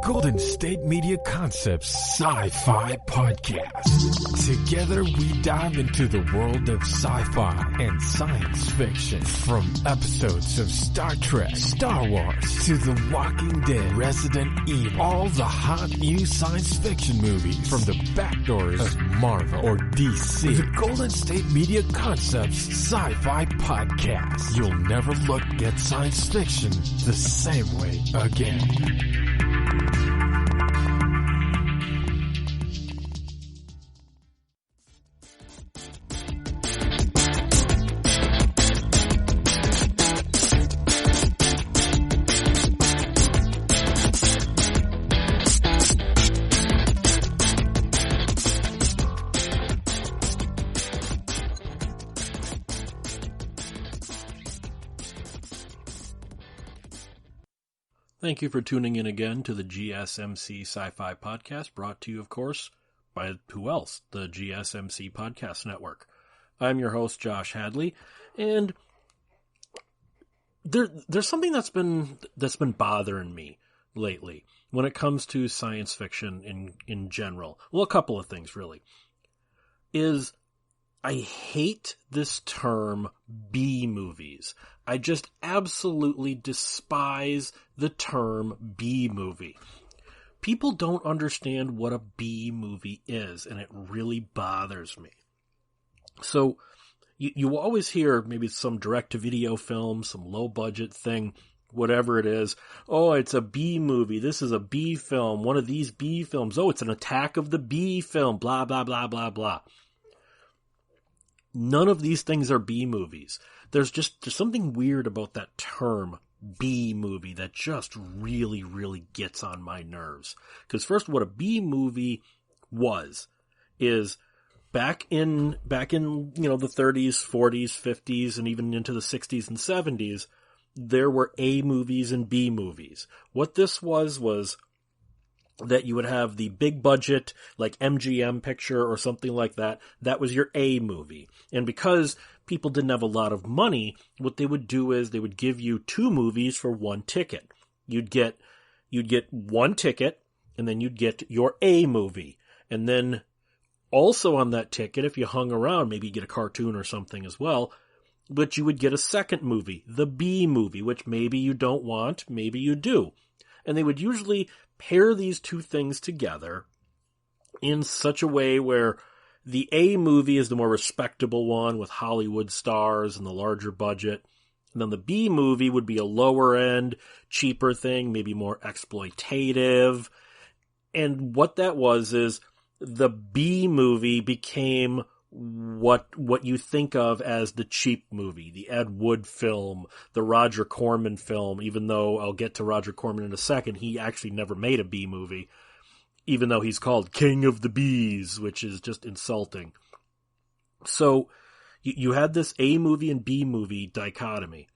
Golden State Media Concepts Sci-Fi Podcast. Together we dive into the world of sci-fi and science fiction. From episodes of Star Trek, Star Wars, to The Walking Dead, Resident Evil, all the hot new science fiction movies from the back doors of Marvel or DC. The Golden State Media Concepts Sci-Fi Podcast. You'll never look at science fiction the same way again. Thank you for tuning in again to the GSMC Sci-Fi Podcast, brought to you, of course, by who else? The GSMC Podcast Network. I'm your host, Josh Hadley, and there's something that's been bothering me lately when it comes to science fiction in general. Well, a couple of things, really. I hate this term B-movies. I just absolutely despise the term B-movie. People don't understand what a B-movie is, and it really bothers me. So, you always hear maybe some direct-to-video film, some low-budget thing, whatever it is. Oh, it's a B-movie. This is a B film. One of these B films. Oh, it's an attack of the B film. Blah, blah, blah, blah, blah. None of these things are B-movies. There's something weird about that term, B-movie, that just really, really gets on my nerves. Because first, what a B-movie is back in the 30s, 40s, 50s, and even into the 60s and 70s, there were A-movies and B-movies. What this was that you would have the big budget, like MGM picture or something like that. That was your A movie. And because people didn't have a lot of money, what they would do is they would give you two movies for one ticket. You'd get one ticket, and then you'd get your A movie. And then also on that ticket, if you hung around, maybe you get a cartoon or something as well, but you would get a second movie, the B movie, which maybe you don't want, maybe you do. And they would usually pair these two things together in such a way where the A movie is the more respectable one with Hollywood stars and the larger budget. And then the B movie would be a lower end, cheaper thing, maybe more exploitative. And what that was is the B movie became what you think of as the cheap movie, the Ed Wood film, the Roger Corman film, even though I'll get to Roger Corman in a second, he actually never made a B movie, even though he's called King of the Bees, which is just insulting. So you had this A movie and B movie dichotomy,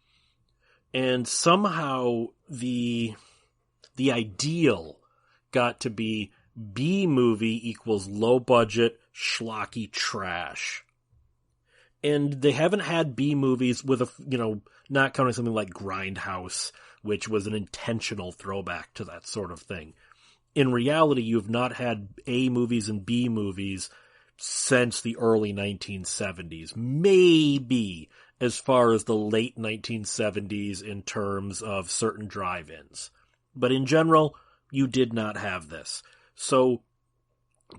and somehow the ideal got to be B movie equals low budget, schlocky trash. And they haven't had B movies with not counting something like Grindhouse, which was an intentional throwback to that sort of thing. In reality, you've not had A movies and B movies since the early 1970s. Maybe as far as the late 1970s in terms of certain drive-ins. But in general, you did not have this. So,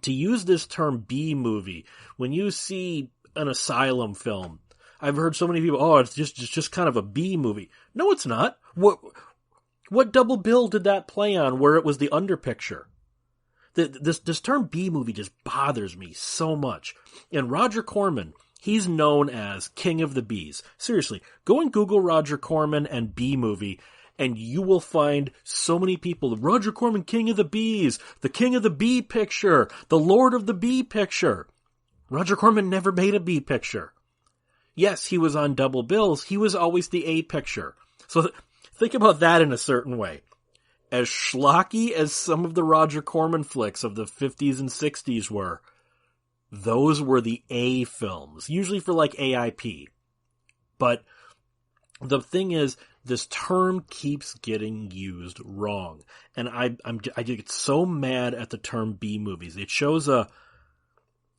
to use this term B movie, when you see an asylum film, I've heard so many people, it's just kind of a B movie. No, it's not. What double bill did that play on where it was the underpicture? This term B movie just bothers me so much. And Roger Corman, he's known as King of the Bees. Seriously, go and Google Roger Corman and B movie, and you will find so many people. Roger Corman, King of the Bees, the King of the Bee picture, the Lord of the Bee picture. Roger Corman never made a B picture. Yes, he was on double bills. He was always the A picture. So think about that in a certain way. As schlocky as some of the Roger Corman flicks of the 50s and 60s were, those were the A films, usually for like AIP. But the thing is, this term keeps getting used wrong. And I get so mad at the term B movies. It shows an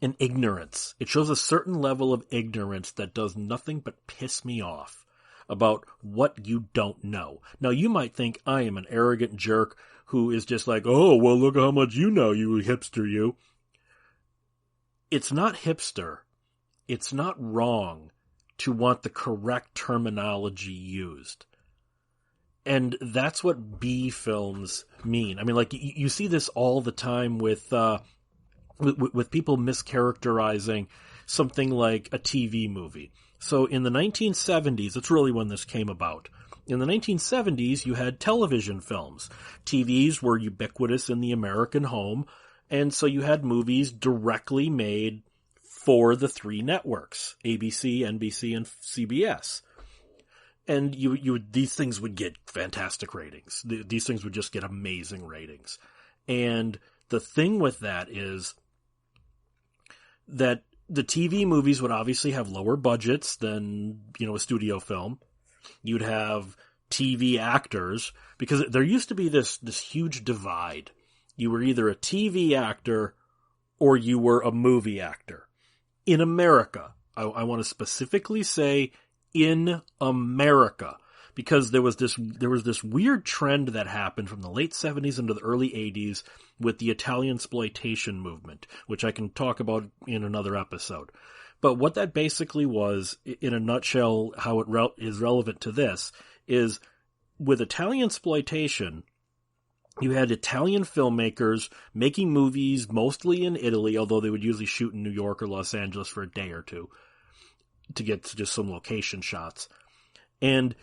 ignorance. It shows a certain level of ignorance that does nothing but piss me off about what you don't know. Now, you might think I am an arrogant jerk who is just like, oh, well, look how much you know, you hipster, you. It's not hipster. It's not wrong to want the correct terminology used. And that's what B films mean. I mean, like, you see this all the time with people mischaracterizing something like a TV movie. So in the 1970s, that's really when this came about. In the 1970s, you had television films. TVs were ubiquitous in the American home, and so you had movies directly made for the three networks, ABC, NBC, and CBS. And these things would get fantastic ratings. These things would just get amazing ratings. And the thing with that is that the TV movies would obviously have lower budgets than, a studio film. You'd have TV actors, because there used to be this huge divide. You were either a TV actor or you were a movie actor. In America, I want to specifically say in America, because there was this weird trend that happened from the late 70s into the early 80s with the Italiansploitation movement, which I can talk about in another episode. But what that basically was, in a nutshell, how it is relevant to this, is with Italiansploitation, you had Italian filmmakers making movies mostly in Italy, although they would usually shoot in New York or Los Angeles for a day or two to get to just some location shots. And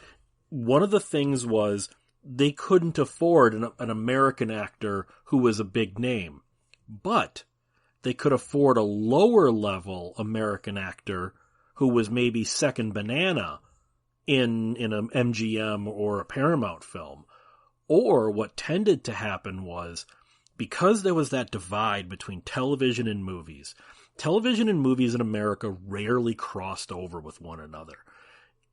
one of the things was they couldn't afford an American actor who was a big name, but they could afford a lower level American actor who was maybe second banana in an MGM or a Paramount film. Or what tended to happen was, because there was that divide between television and movies in America rarely crossed over with one another.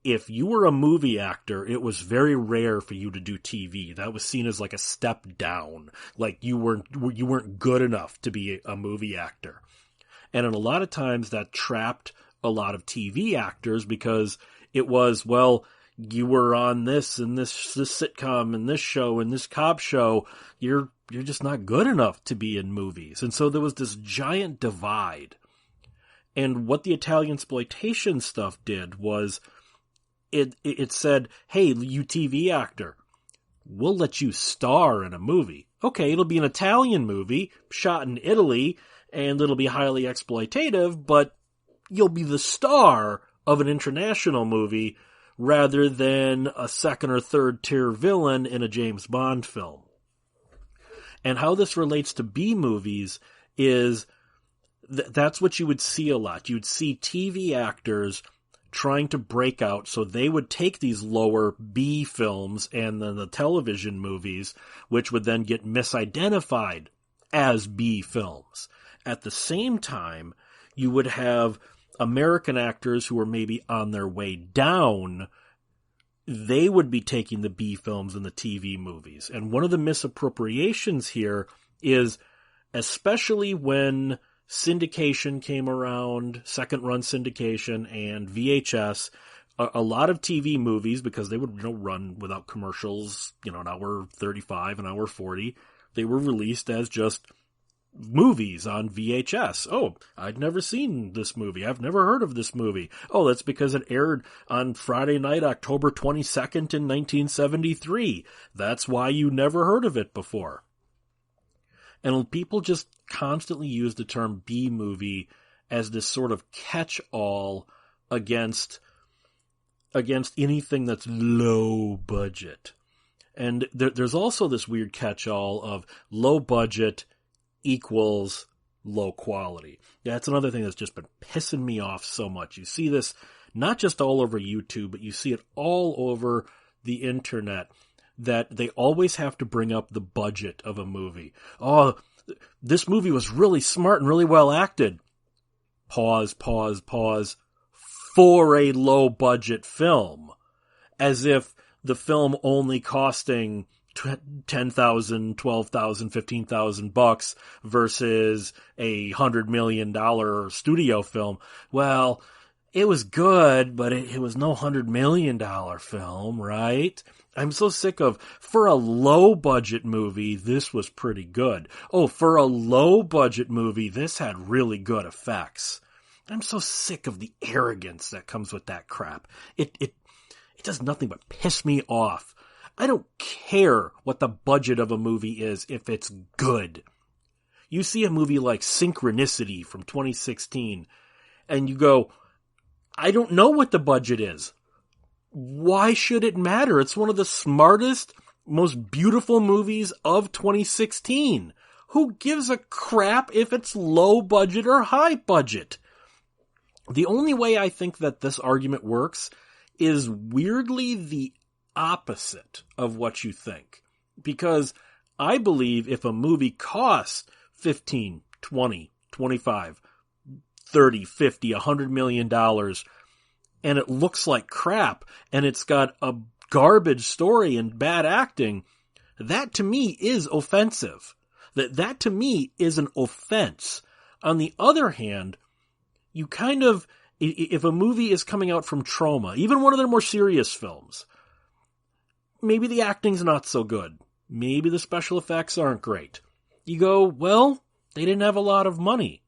If you were a movie actor, it was very rare for you to do TV. That was seen as like a step down. Like you weren't good enough to be a movie actor. And in a lot of times that trapped a lot of TV actors, because it was, well, you were on this and this sitcom and this show and this cop show. You're just not good enough to be in movies. And so there was this giant divide. And what the Italiansploitation stuff did was it said, hey, you TV actor, we'll let you star in a movie. Okay, it'll be an Italian movie shot in Italy and it'll be highly exploitative, but you'll be the star of an international movie rather than a second or third tier villain in a James Bond film. And how this relates to B movies is that's what you would see a lot. You'd see TV actors trying to break out, so they would take these lower B films and then the television movies, which would then get misidentified as B films. At the same time, you would have American actors who were maybe on their way down. They would be taking the B films and the TV movies. And one of the misappropriations here is, especially when syndication came around, second run syndication and VHS, a lot of TV movies, because they would run without commercials, an hour 35, an hour 40, they were released as just movies on VHS. Oh, I'd never seen this movie. I've never heard of this movie. Oh, that's because it aired on Friday night, October 22nd in 1973. That's why you never heard of it before. And people just constantly use the term B movie as this sort of catch-all against anything that's low budget. And there's also this weird catch-all of low budget equals low quality. That's another thing that's just been pissing me off so much. You see this not just all over YouTube, but you see it all over the internet, that they always have to bring up the budget of a movie. Oh, this movie was really smart and really well acted. Pause. For a low budget film. As if the film only costing $10,000, $12,000, $15,000 versus $100 million studio film. Well, it was good, but it was no $100 million film, right? I'm so sick of, for a low-budget movie, this was pretty good. Oh, for a low-budget movie, this had really good effects. I'm so sick of the arrogance that comes with that crap. It does nothing but piss me off. I don't care what the budget of a movie is if it's good. You see a movie like Synchronicity from 2016, and you go, I don't know what the budget is. Why should it matter? It's one of the smartest, most beautiful movies of 2016. Who gives a crap if it's low budget or high budget? The only way I think that this argument works is weirdly the opposite of what you think. Because I believe if a movie costs 15, 20, 25, 30, 50, $100 million, and it looks like crap, and it's got a garbage story and bad acting, that to me is offensive. That to me is an offense. On the other hand, you kind of, if a movie is coming out from Trauma, even one of their more serious films, maybe the acting's not so good. Maybe the special effects aren't great. You go, well, they didn't have a lot of money.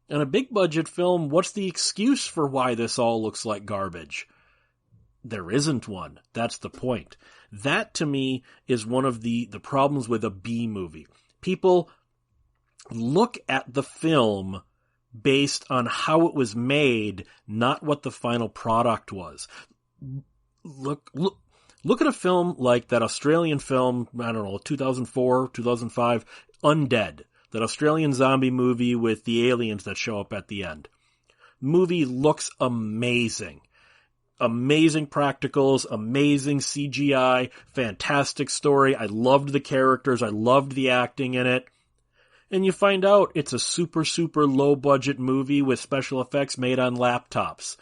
In a big budget film, what's the excuse for why this all looks like garbage? There isn't one. That's the point. That, to me, is one of the problems with a B movie. People look at the film based on how it was made, not what the final product was. Look at a film like that Australian film, I don't know, 2004, 2005, Undead. That Australian zombie movie with the aliens that show up at the end. Movie looks amazing. Amazing practicals, amazing CGI, fantastic story. I loved the characters. I loved the acting in it. And you find out it's a super, super low budget movie with special effects made on laptops.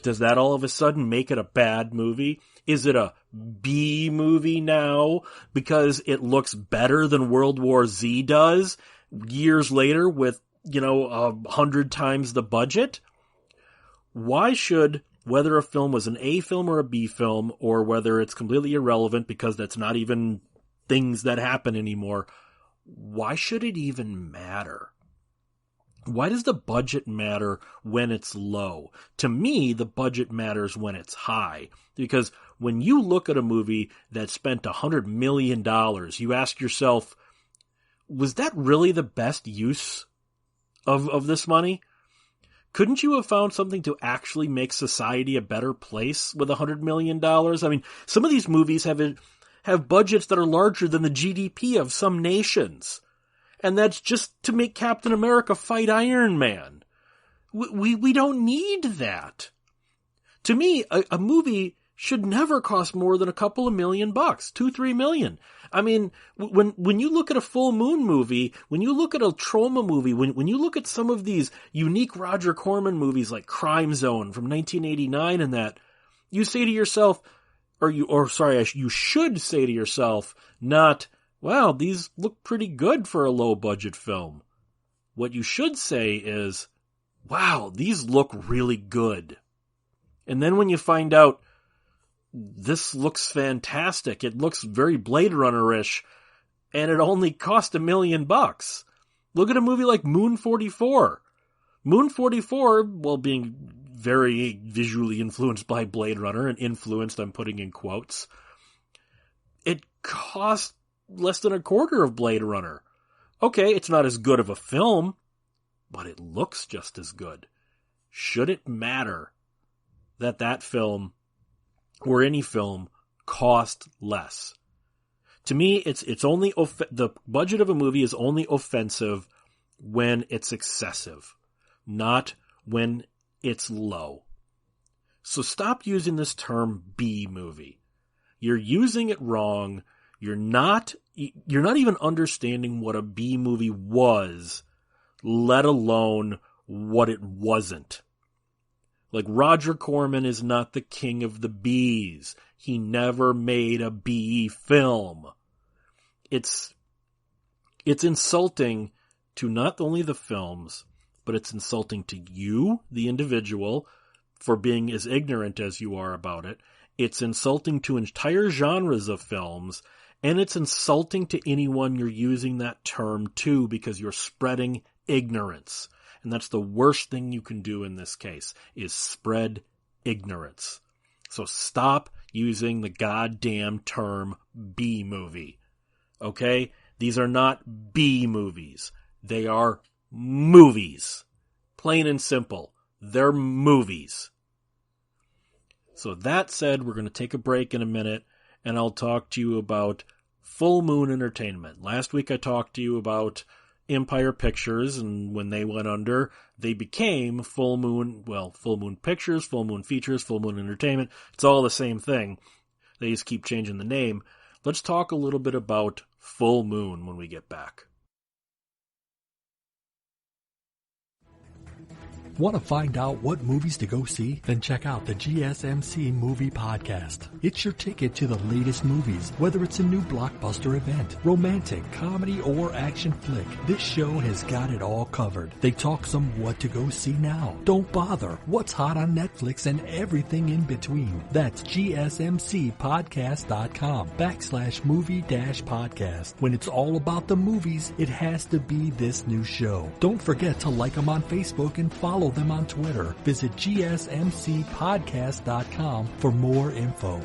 Does that all of a sudden make it a bad movie? Is it a B movie now because it looks better than World War Z does years later with, 100 times the budget? Why should, whether a film was an A film or a B film, or whether it's completely irrelevant because that's not even things that happen anymore, why should it even matter? Why does the budget matter when it's low? To me, the budget matters when it's high. Because when you look at a movie that spent $100 million, you ask yourself, was that really the best use of this money? Couldn't you have found something to actually make society a better place with $100 million? I mean, some of these movies have budgets that are larger than the GDP of some nations. And that's just to make Captain America fight Iron Man. We don't need that. To me, a movie should never cost more than a couple of $1 million, $2-3 million. I mean, when you look at a Full Moon movie, when you look at a Trauma movie, when you look at some of these unique Roger Corman movies like Crime Zone from 1989 and that, you say to yourself, you should say to yourself, not, wow, these look pretty good for a low-budget film. What you should say is, wow, these look really good. And then when you find out, this looks fantastic, it looks very Blade Runner-ish, and it only cost $1 million. Look at a movie like Moon 44. Moon 44, while being very visually influenced by Blade Runner, and influenced, I'm putting in quotes, it cost less than a quarter of Blade Runner. Okay, it's not as good of a film, but it looks just as good. Should it matter that film, or any film, cost less? To me, it's only the budget of a movie is only offensive when it's excessive, not when it's low. So stop using this term B movie. You're using it wrong. You're not even understanding what a B movie was, let alone what it wasn't. Like, Roger Corman is not the king of the Bs. He never made a B film. It's insulting to not only the films, but it's insulting to you, the individual, for being as ignorant as you are about it. It's insulting to entire genres of films, and it's insulting to anyone you're using that term to, because you're spreading ignorance. And that's the worst thing you can do in this case, is spread ignorance. So stop using the goddamn term B movie. Okay? These are not B movies. They are movies. Plain and simple. They're movies. So that said, we're going to take a break in a minute, and I'll talk to you about Full Moon Entertainment. Last week I talked to you about Empire Pictures, and when they went under, they became Full Moon Pictures, Full Moon Features, Full Moon Entertainment. It's all the same thing. They just keep changing the name. Let's talk a little bit about Full Moon when we get back. Want to find out what movies to go see? Then check out the GSMC Movie Podcast. It's your ticket to the latest movies, whether it's a new blockbuster event, romantic, comedy, or action flick. This show has got it all covered. They talk some what to go see now. Don't bother. What's hot on Netflix and everything in between. That's gsmcpodcast.com/movie-podcast. When it's all about the movies, it has to be this new show. Don't forget to like them on Facebook and follow them on Twitter. Visit gsmcpodcast.com for more info.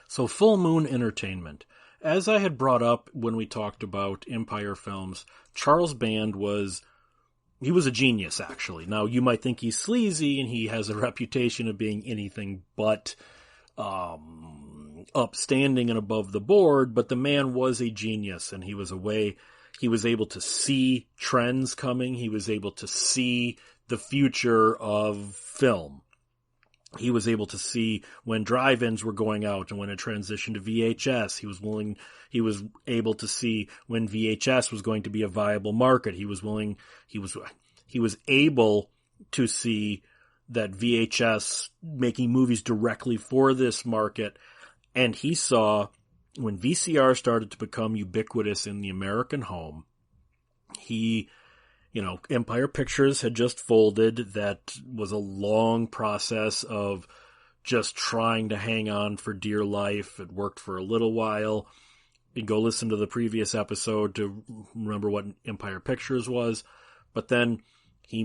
So Full Moon Entertainment. As I had brought up when we talked about Empire Films, Charles Band was a genius, actually. Now, you might think he's sleazy and he has a reputation of being anything but upstanding and above the board, but the man was a genius, and he was able to see trends coming. He was able to see the future of film. He was able to see when drive-ins were going out and when it transitioned to VHS. He was able to see when VHS was going to be a viable market. He was able to see that VHS making movies directly for this market. And he saw when VCR started to become ubiquitous in the American home, Empire Pictures had just folded. That was a long process of just trying to hang on for dear life. It worked for a little while. You go listen to the previous episode to remember what Empire Pictures was. But then he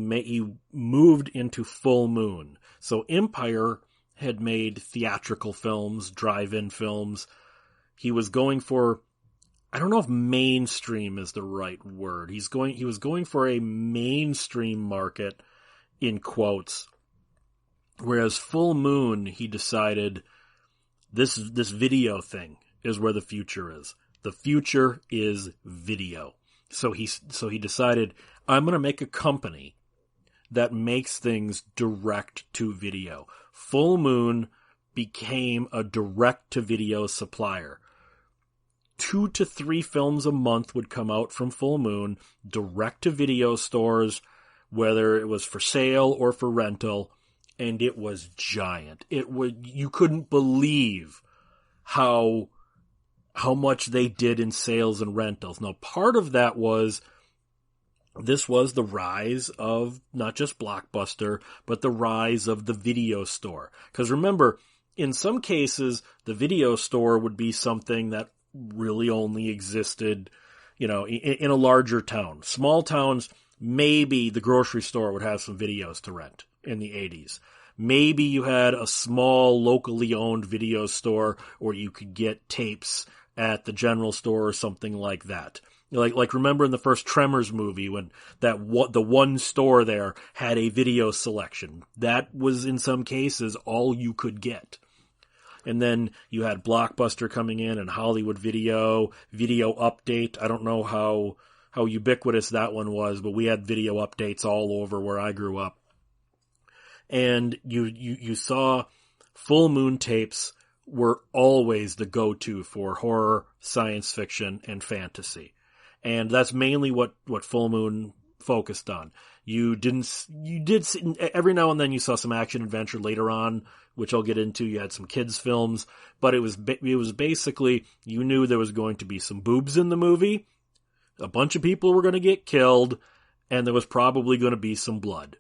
moved into Full Moon. So Empire had made theatrical films, drive-in films. He was going for, I don't know if mainstream is the right word. He was going for a mainstream market, in quotes. Whereas Full Moon, he decided this video thing is where the future is. The future is video. So he decided, I'm going to make a company that makes things direct to video. Full Moon became a direct to video supplier. 2 to 3 films a month would come out from Full Moon, direct to video stores, whether it was for sale or for rental, and it was giant. You couldn't believe how much they did in sales and rentals. Now, part of that was this was the rise of not just Blockbuster, but the rise of the video store. Because remember, in some cases, the video store would be something that really only existed, in a larger town. Small towns, maybe the grocery store would have some videos to rent in the 80s. Maybe you had a small, locally owned video store, or you could get tapes at the general store or something like that. Like remember in the first Tremors movie when the one store there had a video selection. That was in some cases all you could get. And then you had Blockbuster coming in and Hollywood Video Update. I don't know how ubiquitous that one was, but we had video updates all over where I grew up. And you saw Full Moon tapes were always the go-to for horror, science fiction, and fantasy. And that's mainly what Full Moon focused on. You did see, every now and then you saw some action adventure later on, which I'll get into. You had some kids films, but it was basically, you knew there was going to be some boobs in the movie, a bunch of people were going to get killed, and there was probably going to be some blood.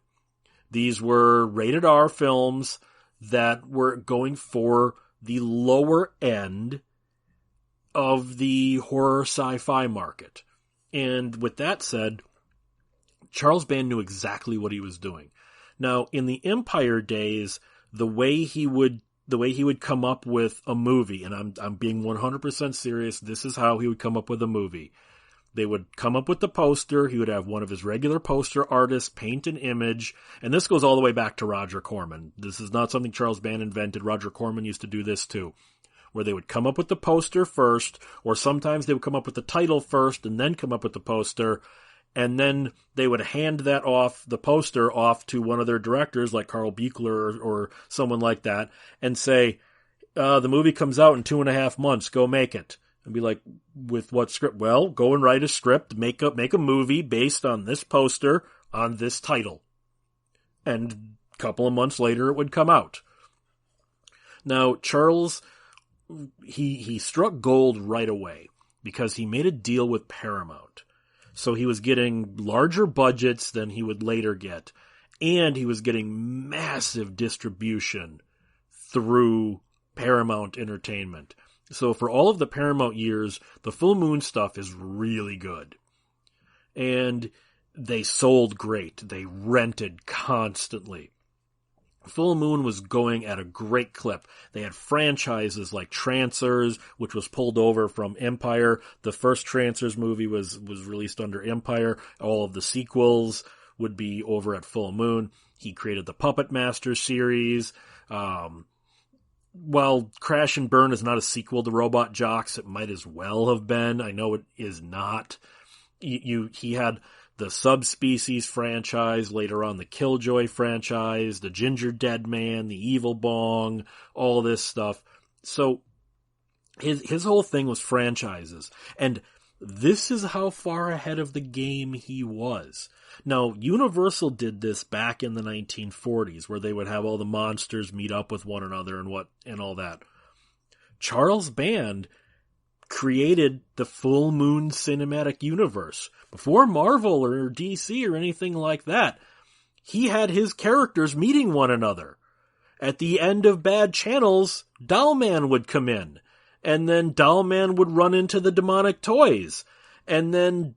These were rated R films that were going for the lower end of the horror sci-fi market. And with that said, Charles Band knew exactly what he was doing. Now, in the Empire days, the way he would come up with a movie, and I'm being 100% serious, this is how he would come up with a movie. They would come up with the poster, he would have one of his regular poster artists paint an image, and this goes all the way back to Roger Corman. This is not something Charles Band invented. Roger Corman used to do this too, where they would come up with the poster first, or sometimes they would come up with the title first and then come up with the poster, and then they would hand the poster off to one of their directors, like Carl Buechler or someone like that, and say, the movie comes out in 2.5 months, go make it. And be like, with what script? Well, go and write a script, make a movie based on this poster, on this title. And a couple of months later it would come out. Now, Charles, he struck gold right away because he made a deal with Paramount. So he was getting larger budgets than he would later get. And he was getting massive distribution through Paramount Entertainment. So for all of the Paramount years, the Full Moon stuff is really good. And they sold great. They rented constantly. Full Moon was going at a great clip. They had franchises like Trancers, which was pulled over from Empire. The first Trancers movie was released under Empire. All of the sequels would be over at Full Moon. He created the Puppet Master series. While Crash and Burn is not a sequel to Robot Jocks, it might as well have been. I know it is not. He had the Subspecies franchise, later on the Killjoy franchise, the Ginger Dead Man, the Evil Bong, all this stuff. So his whole thing was franchises. And this is how far ahead of the game he was. Now, Universal did this back in the 1940s, where they would have all the monsters meet up with one another and all that. Charles Band created the Full Moon cinematic universe. Before Marvel or DC or anything like that, he had his characters meeting one another. At the end of Bad Channels, Dollman would come in, and then Dollman would run into the Demonic Toys, and then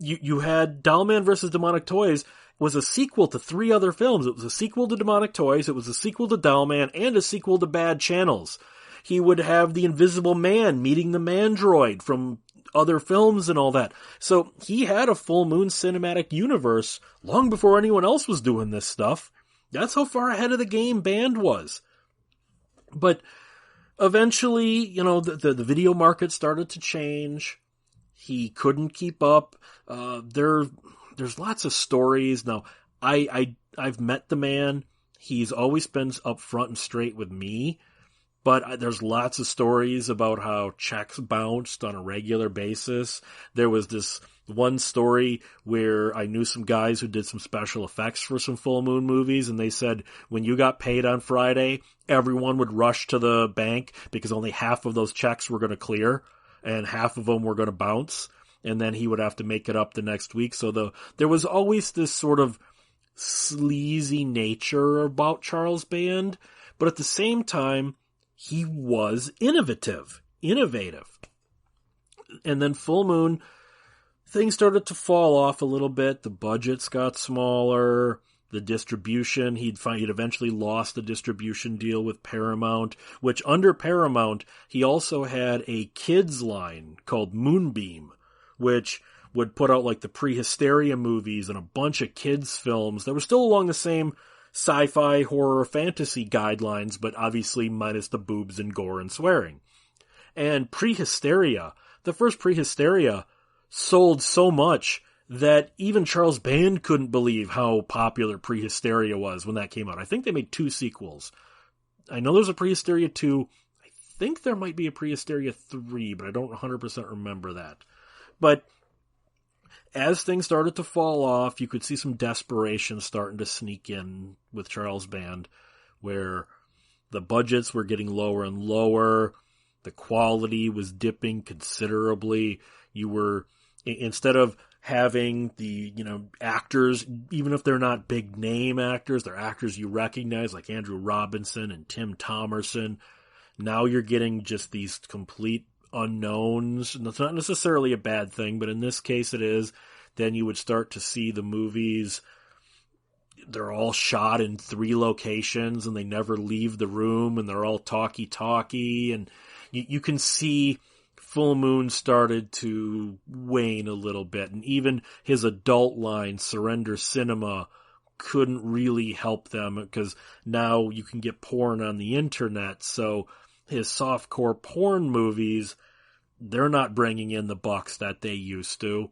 you had Dollman versus Demonic Toys was a sequel to 3 other films. It was a sequel to Demonic Toys, it was a sequel to Dollman, and a sequel to Bad Channels. He would have the Invisible Man meeting the Mandroid from other films and all that. So he had a Full Moon cinematic universe long before anyone else was doing this stuff. That's how far ahead of the game Band was. But eventually, the video market started to change. He couldn't keep up. There's lots of stories. Now, I've met the man. He's always been upfront and straight with me. But there's lots of stories about how checks bounced on a regular basis. There was this one story where I knew some guys who did some special effects for some Full Moon movies, and they said when you got paid on Friday, everyone would rush to the bank because only half of those checks were going to clear and half of them were going to bounce, and then he would have to make it up the next week. So there was always this sort of sleazy nature about Charles Band, but at the same time, he was innovative. And then Full Moon, things started to fall off a little bit. The budgets got smaller. The distribution, he'd eventually lost the distribution deal with Paramount, which under Paramount, he also had a kids line called Moonbeam, which would put out like the pre-hysteria movies and a bunch of kids films that were still along the same sci-fi, horror, fantasy guidelines, but obviously minus the boobs and gore and swearing. And pre-hysteria, the first pre-hysteria sold so much that even Charles Band couldn't believe how popular pre-hysteria was when that came out. I think they made 2 sequels. I know there's a pre-hysteria 2. I think there might be a pre-hysteria 3, but I don't 100% remember that. But as things started to fall off, you could see some desperation starting to sneak in with Charles Band, where the budgets were getting lower and lower, the quality was dipping considerably. You were, instead of having the, actors, even if they're not big name actors, they're actors you recognize, like Andrew Robinson and Tim Thomerson. Now you're getting just these complete unknowns, and that's not necessarily a bad thing, but in this case it is. Then you would start to see the movies, they're all shot in 3 locations and they never leave the room, and they're all talky, and you can see Full Moon started to wane a little bit, and even his adult line, Surrender Cinema, couldn't really help them, because now you can get porn on the internet, so his softcore porn movies, they're not bringing in the bucks that they used to.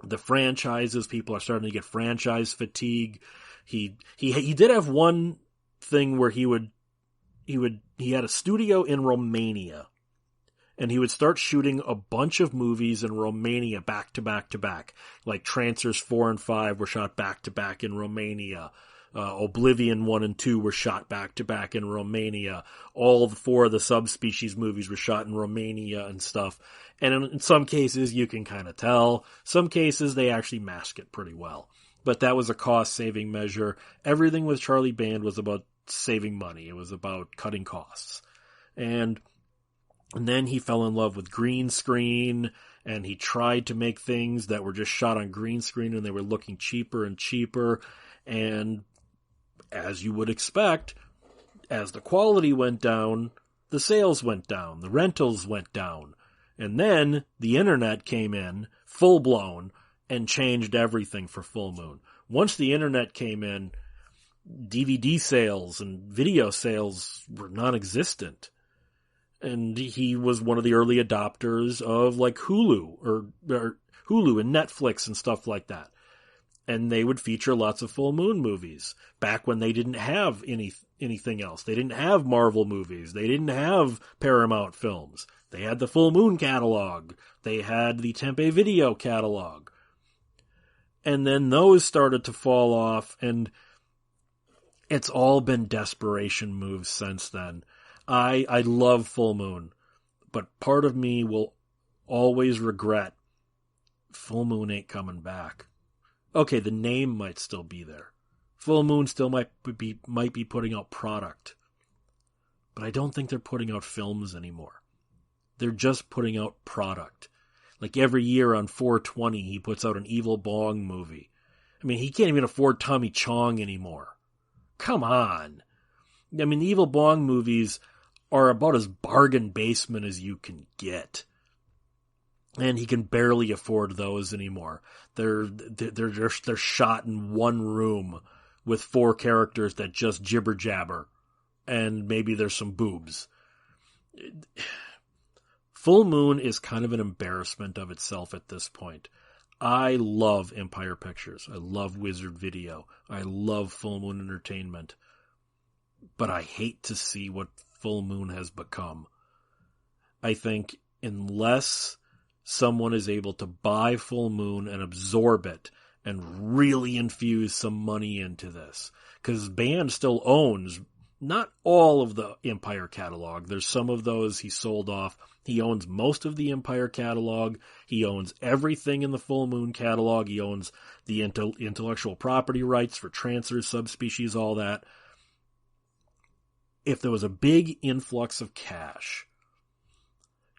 The franchises, people are starting to get franchise fatigue. He did have one thing where he had a studio in Romania, and he would start shooting a bunch of movies in Romania back to back to back. Like Trancers 4 and 5 were shot back to back in Romania. Oblivion 1 and 2 were shot back to back in Romania. All 4 of the Subspecies movies were shot in Romania and stuff. And in some cases you can kind of tell. Some cases they actually mask it pretty well. But that was a cost-saving measure. Everything with Charlie Band was about saving money. It was about cutting costs. And then he fell in love with green screen, and he tried to make things that were just shot on green screen, and they were looking cheaper and cheaper. And as you would expect, as the quality went down, the sales went down, the rentals went down. And then the internet came in, full-blown, and changed everything for Full Moon. Once the internet came in, DVD sales and video sales were non-existent. And he was one of the early adopters of like Hulu or Hulu and Netflix and stuff like that. And they would feature lots of Full Moon movies back when they didn't have anything else. They didn't have Marvel movies. They didn't have Paramount films. They had the Full Moon catalog. They had the Tempe Video catalog. And then those started to fall off, and it's all been desperation moves since then. I love Full Moon, but part of me will always regret Full Moon ain't coming back. Okay, the name might still be there. Full Moon still might be putting out product. But I don't think they're putting out films anymore. They're just putting out product. Like every year on 4/20, he puts out an Evil Bong movie. I mean, he can't even afford Tommy Chong anymore. Come on. I mean, the Evil Bong movies are about as bargain basement as you can get. And he can barely afford those anymore. They're shot in one room with 4 characters that just jibber jabber, and maybe there's some boobs. Full Moon is kind of an embarrassment of itself at this point. I love Empire Pictures. I love Wizard Video. I love Full Moon Entertainment. But I hate to see what Full Moon has become. I think unless someone is able to buy Full Moon and absorb it and really infuse some money into this, because Band still owns not all of the Empire catalog. There's some of those he sold off. He owns most of the Empire catalog. He owns everything in the Full Moon catalog. He owns the intellectual property rights for Trancers, Subspecies, all that. If there was a big influx of cash,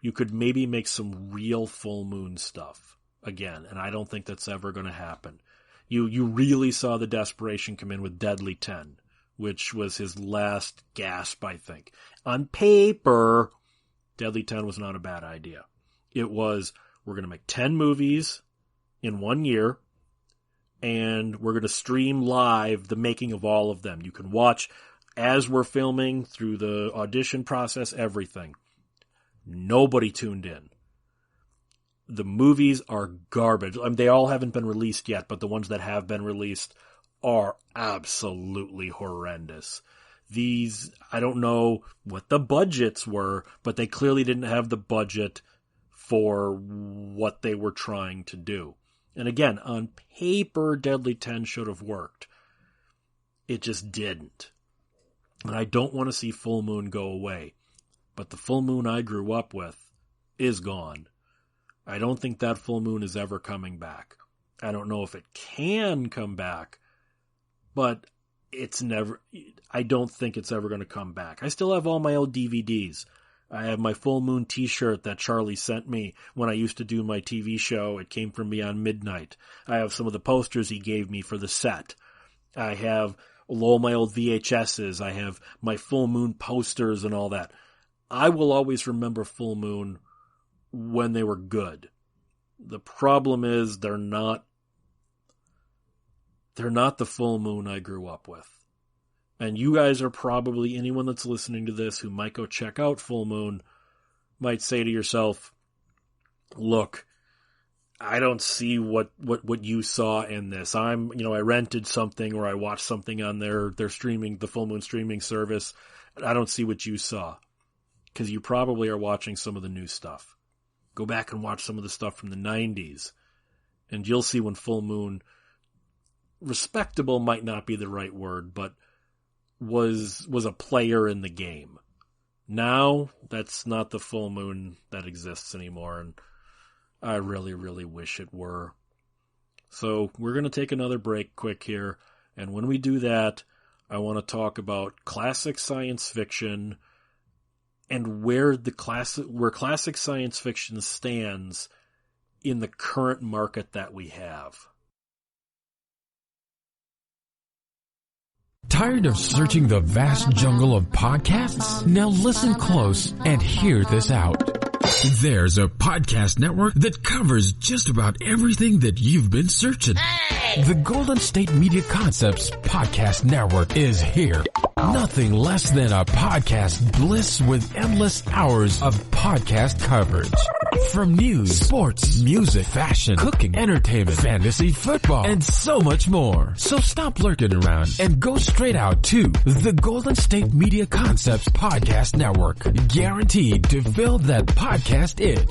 you could maybe make some real Full Moon stuff again, and I don't think that's ever going to happen. You really saw the desperation come in with Deadly 10, which was his last gasp, I think. On paper, Deadly 10 was not a bad idea. It was we're going to make 10 movies in 1 year, and we're going to stream live the making of all of them. You can watch as we're filming, through the audition process, everything. Nobody tuned in. The movies are garbage. I mean, they all haven't been released yet, but the ones that have been released are absolutely horrendous. These, I don't know what the budgets were, but they clearly didn't have the budget for what they were trying to do. And again, on paper, Deadly 10 should have worked. It just didn't. And I don't want to see Full Moon go away. But the Full Moon I grew up with is gone. I don't think that Full Moon is ever coming back. I don't know if it can come back, but I don't think it's ever going to come back. I still have all my old DVDs. I have my Full Moon t-shirt that Charlie sent me when I used to do my TV show. It came from Beyond Midnight. I have some of the posters he gave me for the set. I have all my old VHSs. I have my Full Moon posters and all that. I will always remember Full Moon when they were good. The problem is they're not the Full Moon I grew up with. And you guys are probably, anyone that's listening to this who might go check out Full Moon, might say to yourself, look, I don't see what you saw in this. I rented something or I watched something on their streaming, the Full Moon streaming service. I don't see what you saw. Because you probably are watching some of the new stuff. Go back and watch some of the stuff from the 90s. And you'll see when Full Moon, respectable might not be the right word, but was a player in the game. Now, that's not the Full Moon that exists anymore, and I really, really wish it were. So, we're going to take another break quick here, and when we do that, I want to talk about classic science fiction and where classic science fiction stands in the current market that we have. Tired of searching the vast jungle of podcasts? Now listen close and hear this out. There's a podcast network that covers just about everything that you've been searching. Hey! The Golden State Media Concepts Podcast Network is here. Nothing less than a podcast bliss with endless hours of podcast coverage. From news, sports, music, fashion, cooking, entertainment, fantasy, football, and so much more. So stop lurking around and go straight out to the Golden State Media Concepts Podcast Network. Guaranteed to fill that podcast itch.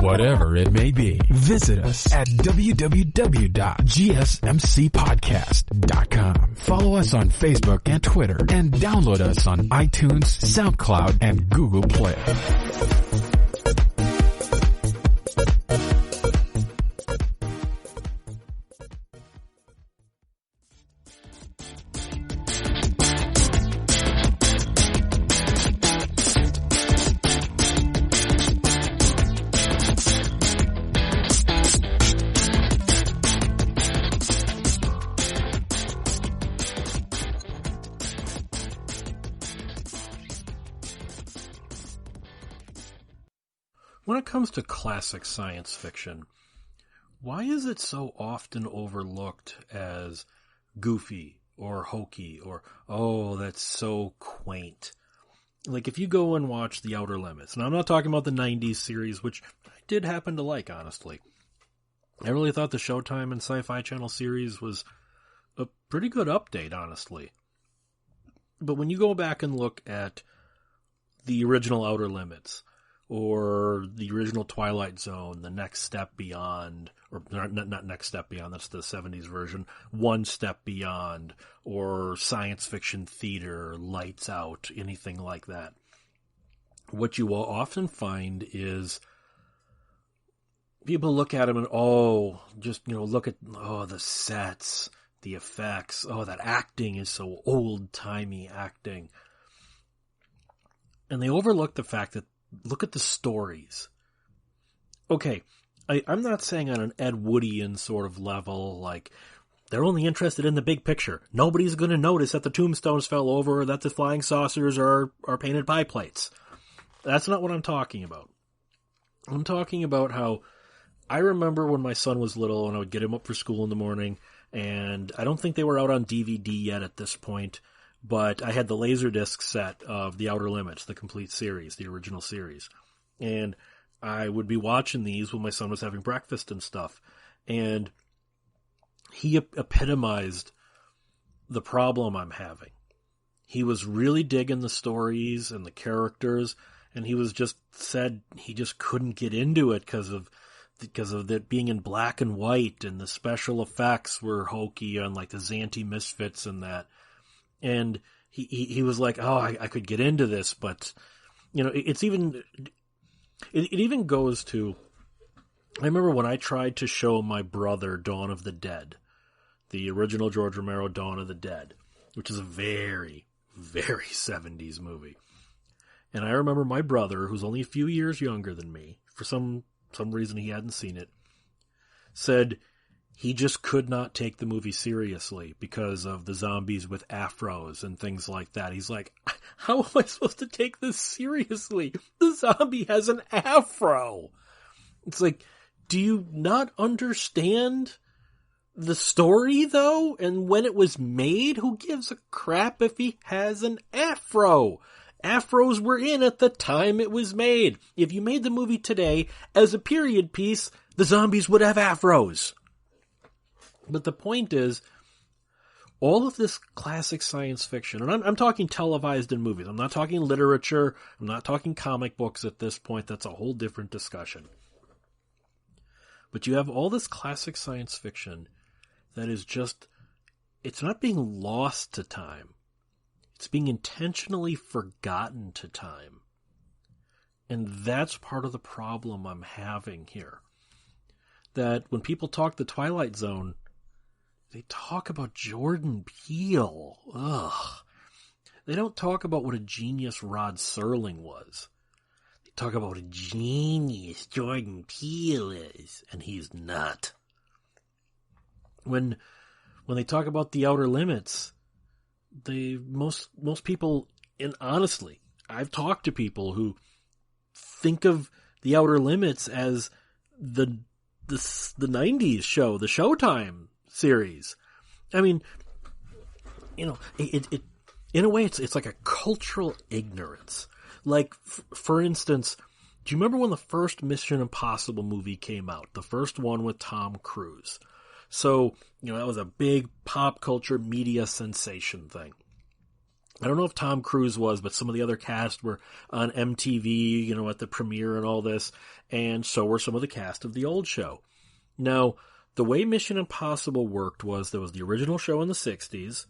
Whatever it may be. Visit us at www.gsmcpodcast.com. Follow us on Facebook and Twitter, and download us on iTunes, SoundCloud, and Google Play. When it comes to classic science fiction, why is it so often overlooked as goofy or hokey or, oh, that's so quaint? Like, if you go and watch The Outer Limits, and I'm not talking about the 90s series, which I did happen to like, honestly. I really thought the Showtime and Sci-Fi Channel series was a pretty good update, honestly. But when you go back and look at the original Outer Limits, or the original Twilight Zone, The Next Step Beyond, or not Next Step Beyond, that's the 70s version, One Step Beyond, or Science Fiction Theater, Lights Out, anything like that. What you will often find is people look at them and, look at, the sets, the effects, that acting is so old-timey acting. And they overlook the fact that, look at the stories. Okay, I'm not saying on an Ed Woodian sort of level, like, they're only interested in the big picture. Nobody's going to notice that the tombstones fell over or that the flying saucers are painted pie plates. That's not what I'm talking about. I'm talking about how I remember when my son was little and I would get him up for school in the morning, and I don't think they were out on DVD yet at this point, but I had the Laserdisc set of The Outer Limits, the complete series, the original series. And I would be watching these when my son was having breakfast and stuff. And he epitomized the problem I'm having. He was really digging the stories and the characters, and he was just said he just couldn't get into it because of it being in black and white, and the special effects were hokey on like the Zanty Misfits and that. And he was like, oh, I could get into this, but it even goes to, I remember when I tried to show my brother Dawn of the Dead, the original George Romero Dawn of the Dead, which is a very, very 70s movie. And I remember my brother, who's only a few years younger than me, for some reason he hadn't seen it, said he just could not take the movie seriously because of the zombies with afros and things like that. He's like, how am I supposed to take this seriously? The zombie has an afro. It's like, do you not understand the story, though? And when it was made, who gives a crap if he has an afro? Afros were in at the time it was made. If you made the movie today as a period piece, the zombies would have afros. But the point is, all of this classic science fiction, and I'm talking televised in movies. I'm not talking literature. I'm not talking comic books at this point. That's a whole different discussion. But you have all this classic science fiction that is just, it's not being lost to time. It's being intentionally forgotten to time. And that's part of the problem I'm having here. That when people talk the Twilight Zone, they talk about Jordan Peele. Ugh. They don't talk about what a genius Rod Serling was. They talk about what a genius Jordan Peele is, and he's not. When they talk about The Outer Limits, most people, and honestly, I've talked to people who think of The Outer Limits as the 90s show, the Showtime series. I mean, it in a way, it's like a cultural ignorance. Like, for instance, do you remember when the first Mission Impossible movie came out? The first one with Tom Cruise. So, that was a big pop culture media sensation thing. I don't know if Tom Cruise was, but some of the other cast were on MTV, at the premiere and all this, and so were some of the cast of the old show. Now, the way Mission Impossible worked was there was the original show in the 60s,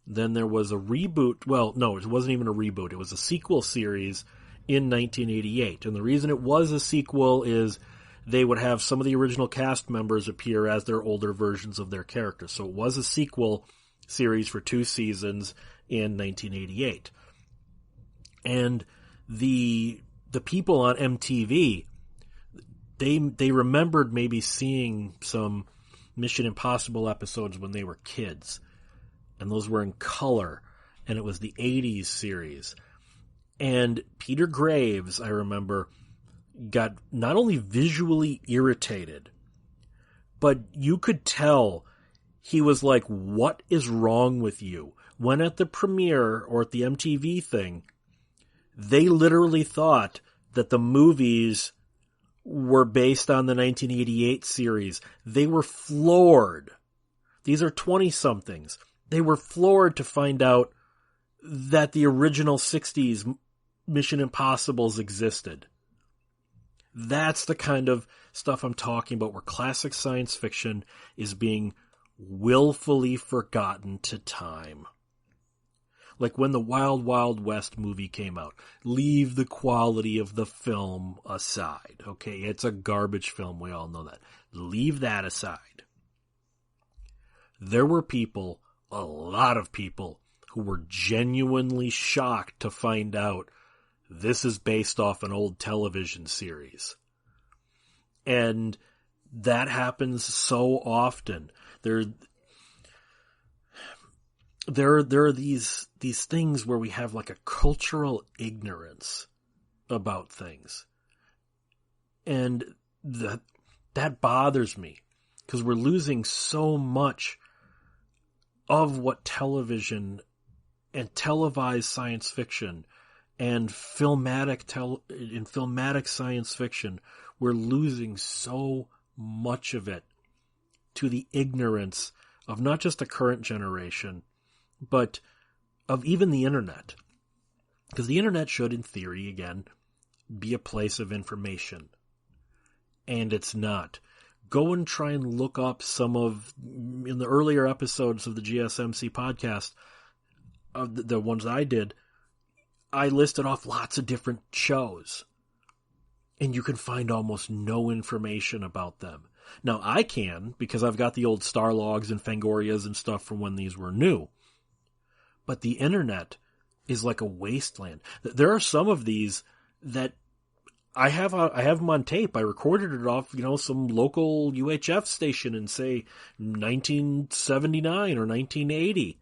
then there was a reboot, well, no, it wasn't even a reboot, it was a sequel series in 1988, and the reason it was a sequel is they would have some of the original cast members appear as their older versions of their characters. So it was a sequel series for 2 seasons in 1988. And the people on MTV, they remembered maybe seeing some Mission Impossible episodes when they were kids. And those were in color. And it was the 80s series. And Peter Graves, I remember, got not only visually irritated, but you could tell he was like, what is wrong with you? When at the premiere or at the MTV thing, they literally thought that the movies were based on the 1988 series. They were floored. These are 20-somethings. They were floored to find out that the original 60s Mission Impossibles existed. That's the kind of stuff I'm talking about, where classic science fiction is being willfully forgotten to time. Like when the Wild Wild West movie came out. Leave the quality of the film aside. Okay, it's a garbage film, we all know that. Leave that aside. There were people, a lot of people, who were genuinely shocked to find out this is based off an old television series. And that happens so often. There are these things where we have like a cultural ignorance about things. And That bothers me, because we're losing so much of what television and televised science fiction and filmatic science fiction, we're losing so much of it to the ignorance of not just the current generation, but of even the internet. Because the internet should, in theory, again, be a place of information. And it's not. Go and try and look up some of, in the earlier episodes of the GSMC podcast, the ones I did, I listed off lots of different shows. And you can find almost no information about them. Now, I can, because I've got the old Starlogs and Fangorias and stuff from when these were new. But the internet is like a wasteland. There are some of these that I have them on tape. I recorded it off, some local UHF station in, say, 1979 or 1980.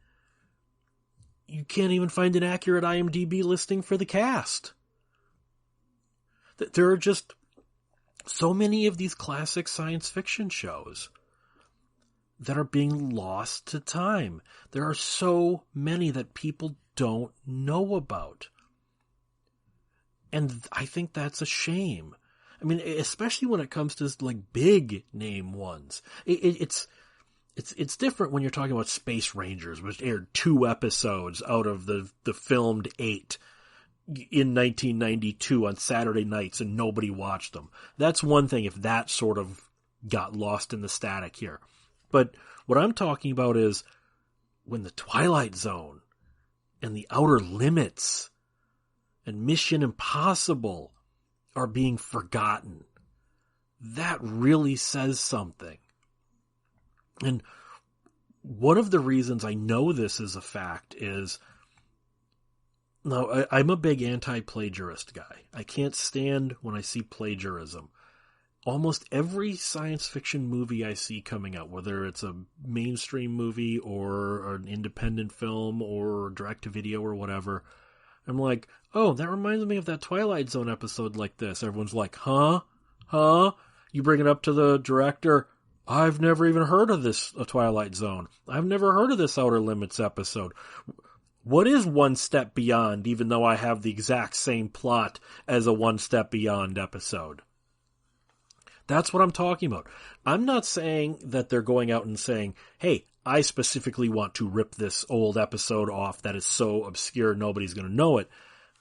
You can't even find an accurate IMDb listing for the cast. There are just so many of these classic science fiction shows that are being lost to time. There are so many that people don't know about. And I think that's a shame. I mean, especially when it comes to like big name ones. It's different when you're talking about Space Rangers, which aired 2 episodes out of the filmed 8 in 1992 on Saturday nights and nobody watched them. That's one thing if that sort of got lost in the static here. But what I'm talking about is when the Twilight Zone and the Outer Limits and Mission Impossible are being forgotten. That really says something. And one of the reasons I know this is a fact is, now, I'm a big anti-plagiarist guy. I can't stand when I see plagiarism. Almost every science fiction movie I see coming out, whether it's a mainstream movie or an independent film or direct-to-video or whatever, I'm like, oh, that reminds me of that Twilight Zone episode like this. Everyone's like, huh? You bring it up to the director, I've never even heard of this Twilight Zone. I've never heard of this Outer Limits episode. What is One Step Beyond, even though I have the exact same plot as a One Step Beyond episode? That's what I'm talking about. I'm not saying that they're going out and saying, hey, I specifically want to rip this old episode off that is so obscure nobody's going to know it.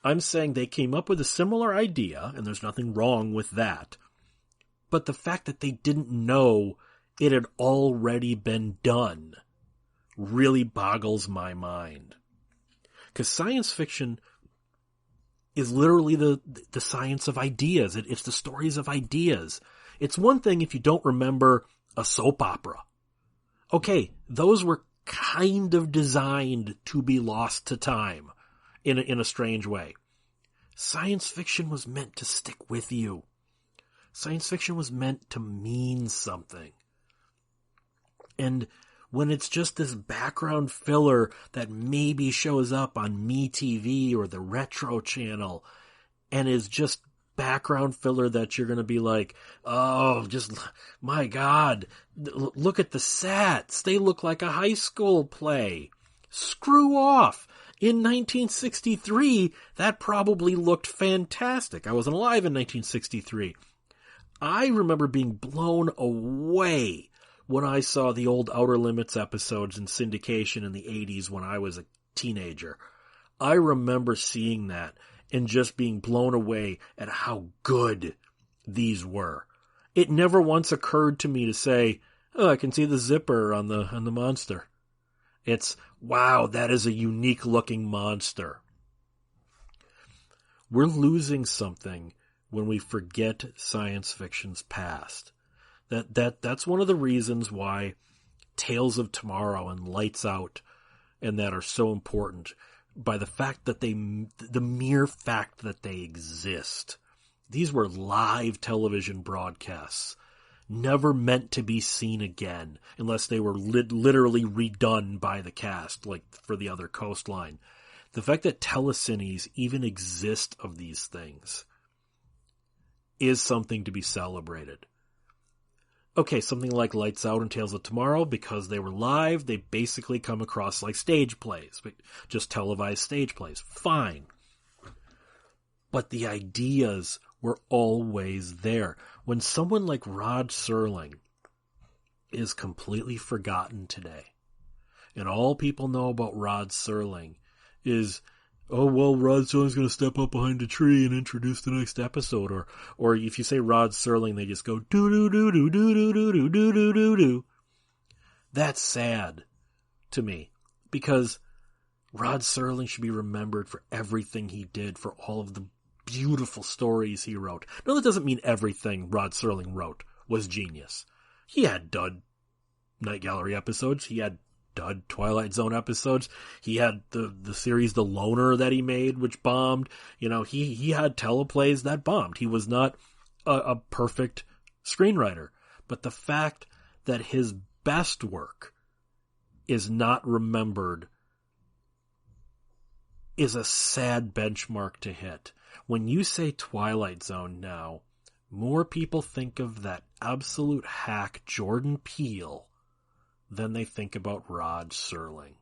I'm saying they came up with a similar idea, and there's nothing wrong with that. But the fact that they didn't know it had already been done really boggles my mind. Because science fiction is literally the science of ideas. It's the stories of ideas. It's one thing if you don't remember a soap opera. Okay, those were kind of designed to be lost to time in a strange way. Science fiction was meant to stick with you. Science fiction was meant to mean something. And when it's just this background filler that maybe shows up on MeTV or the Retro Channel and is just background filler that you're going to be like, oh, just, my God, look at the sets. They look like a high school play. Screw off. In 1963, that probably looked fantastic. I wasn't alive in 1963. I remember being blown away when I saw the old Outer Limits episodes in syndication in the 80s when I was a teenager. I remember seeing that and just being blown away at how good these were. It never once occurred to me to say, oh, I can see the zipper on the monster. It's, wow, that is a unique looking monster. We're losing something when we forget science fiction's past. That's one of the reasons why Tales of Tomorrow and Lights Out and that are so important, by the fact that the mere fact that they exist. These were live television broadcasts, never meant to be seen again, unless they were literally redone by the cast, like for the other Coastline. The fact that telecines even exist of these things is something to be celebrated. okay, something like Lights Out and Tales of Tomorrow, because they were live, they basically come across like stage plays, just televised stage plays. Fine. But the ideas were always there. When someone like Rod Serling is completely forgotten today, and all people know about Rod Serling is, oh, well, Rod Serling's going to step up behind a tree and introduce the next episode. Or if you say Rod Serling, they just go, do-do-do-do-do-do-do-do-do-do-do. That's sad to me, because Rod Serling should be remembered for everything he did, for all of the beautiful stories he wrote. No, that doesn't mean everything Rod Serling wrote was genius. He had dud Night Gallery episodes. He had dud Twilight Zone episodes. He had the series The Loner that he made, which bombed. You know, he had teleplays that bombed. He was not a perfect screenwriter. But the fact that his best work is not remembered is a sad benchmark to hit. When you say Twilight Zone now, more people think of that absolute hack Jordan Peele than they think about Rod Serling.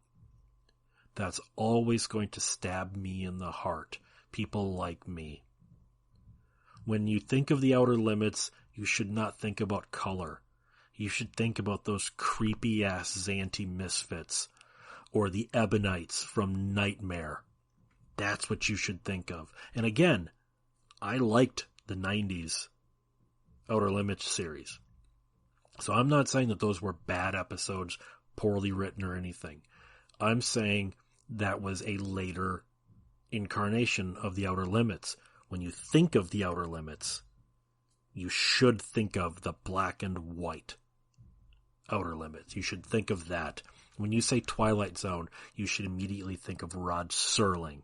That's always going to stab me in the heart. People like me. When you think of The Outer Limits, you should not think about color. You should think about those creepy-ass Xanty misfits, or the Ebonites from Nightmare. That's what you should think of. And again, I liked the 90s Outer Limits series. So I'm not saying that those were bad episodes, poorly written or anything. I'm saying that was a later incarnation of the Outer Limits. When you think of the Outer Limits, you should think of the black and white Outer Limits. You should think of that. When you say Twilight Zone, you should immediately think of Rod Serling,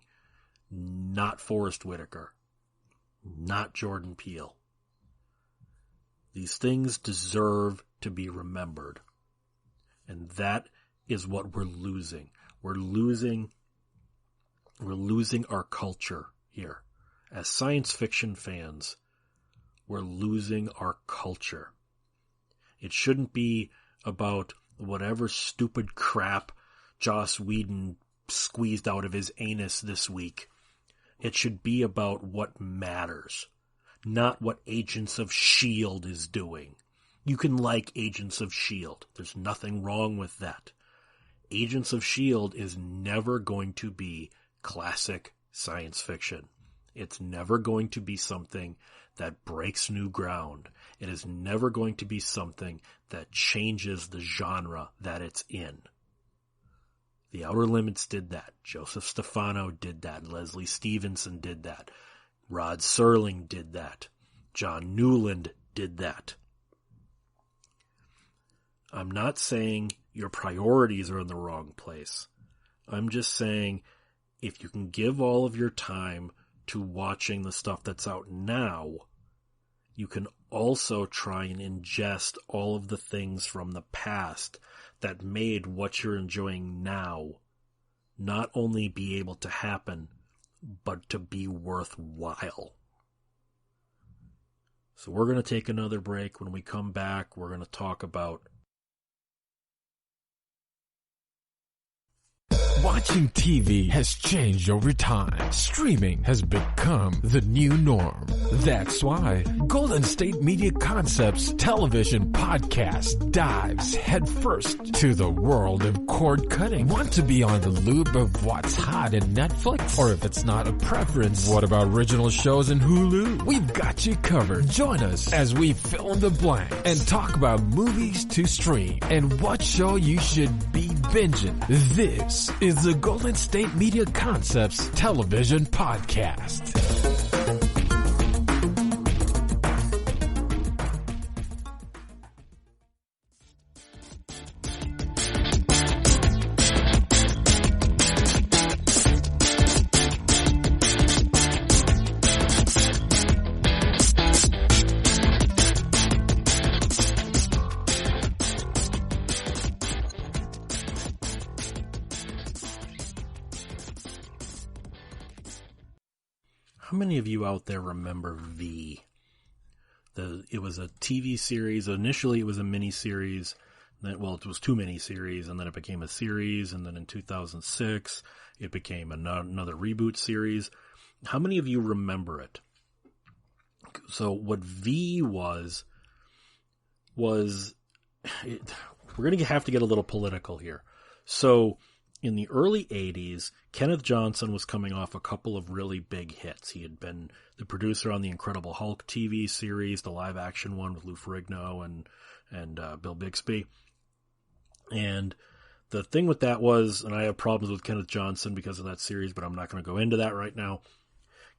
not Forrest Whitaker, not Jordan Peele. These things deserve to be remembered. And that is what we're losing. We're losing our culture here. As science fiction fans, we're losing our culture. It shouldn't be about whatever stupid crap Joss Whedon squeezed out of his anus this week. It should be about what matters, not what Agents of S.H.I.E.L.D. is doing. You can like Agents of S.H.I.E.L.D. There's nothing wrong with that. Agents of S.H.I.E.L.D. is never going to be classic science fiction. It's never going to be something that breaks new ground. It is never going to be something that changes the genre that it's in. The Outer Limits did that. Joseph Stefano did that. Leslie Stevenson did that. Rod Serling did that. John Newland did that. I'm not saying your priorities are in the wrong place. I'm just saying if you can give all of your time to watching the stuff that's out now, you can also try and ingest all of the things from the past that made what you're enjoying now not only be able to happen, but to be worthwhile. So we're going to take another break. When we come back, we're going to talk about Watching TV has changed over time. Streaming has become the new norm. That's why Golden State Media Concepts television podcast dives headfirst to the world of cord cutting. Want to be on the loop of what's hot in Netflix? Or if it's not a preference, what about original shows in Hulu? We've got you covered. Join us as we fill in the blank and talk about movies to stream and what show you should be binging. This is the Golden State Media Concepts television podcast. How many of you out there remember V? It was a TV series. Initially, it was a mini-series. It was 2 mini-series, and then it became a series, and then in 2006, it became another reboot series. How many of you remember it? So what V was we're going to have to get a little political here. So in the early 80s, Kenneth Johnson was coming off a couple of really big hits. He had been the producer on the Incredible Hulk TV series, the live-action one with Lou Ferrigno and Bill Bixby. And the thing with that was, and I have problems with Kenneth Johnson because of that series, but I'm not going to go into that right now.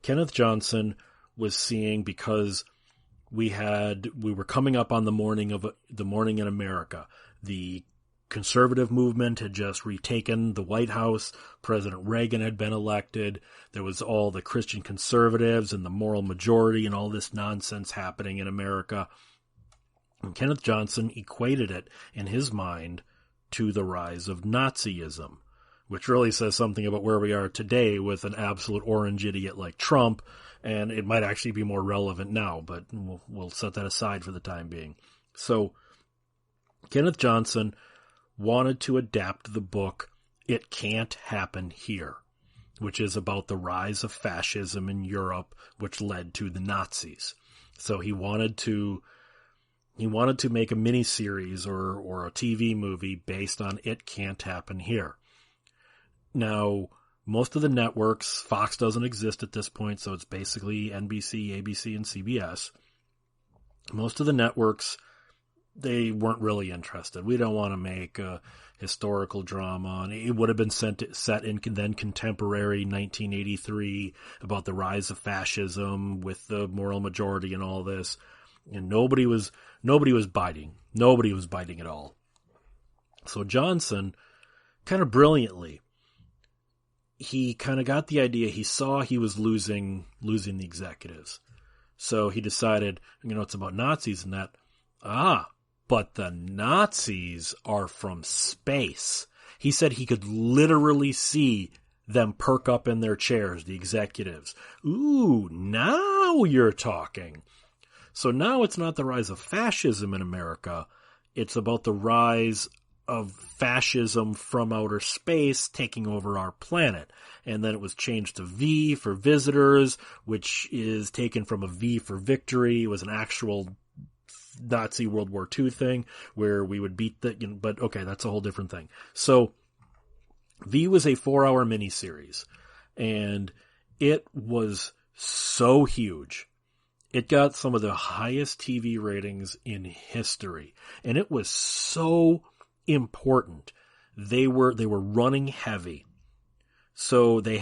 Kenneth Johnson was seeing, because we were coming up on the morning in America. The conservative movement had just retaken the White House. President Reagan had been elected. There was all the Christian conservatives and the moral majority and all this nonsense happening in America. And Kenneth Johnson equated it in his mind to the rise of Nazism, which really says something about where we are today with an absolute orange idiot like Trump. And it might actually be more relevant now, but we'll set that aside for the time being. So Kenneth Johnson wanted to adapt the book It Can't Happen Here, which is about the rise of fascism in Europe, which led to the Nazis. So he wanted to make a miniseries or a TV movie based on It Can't Happen Here. Now, most of the networks, Fox doesn't exist at this point, so it's basically NBC, ABC, and CBS. Most of the networks, they weren't really interested. We don't want to make a historical drama. And it would have been set in then contemporary 1983 about the rise of fascism with the moral majority and all this. And nobody was biting. Nobody was biting at all. So Johnson, kind of brilliantly, he kind of got the idea. He saw he was losing the executives. So he decided, it's about Nazis and that. But the Nazis are from space. He said he could literally see them perk up in their chairs, the executives. Ooh, now you're talking. So now it's not the rise of fascism in America. It's about the rise of fascism from outer space taking over our planet. And then it was changed to V for visitors, which is taken from a V for victory. It was an actual Nazi World War II thing where we would beat but okay, that's a whole different thing. So V was a 4-hour miniseries, and it was so huge. It got some of the highest TV ratings in history, and it was so important. They were running heavy. So they